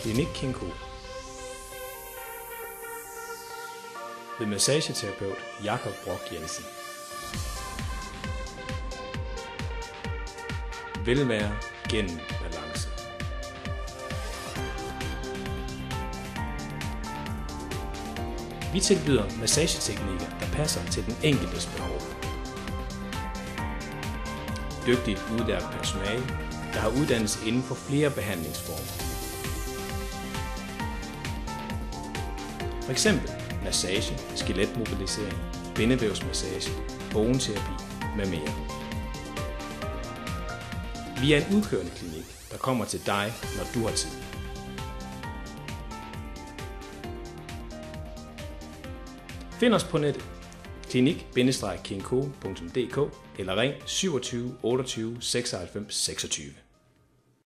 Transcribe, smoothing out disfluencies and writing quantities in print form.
Klinik Kinko. Ved massageterapeut Jakob Brock Jensen. Velvære gennem balance. Vi tilbyder massageteknikker, der passer til den enkeltes behov. Dygtigt udlært personale, der har uddannelse inden for flere behandlingsformer. For eksempel massage, skeletmobilisering, bindevævsmassage, bogneterapi med mere. Vi er en udkørende klinik, der kommer til dig, når du har tid. Find os på nettet klinik-kinko.dk eller ring 27 28 96 26.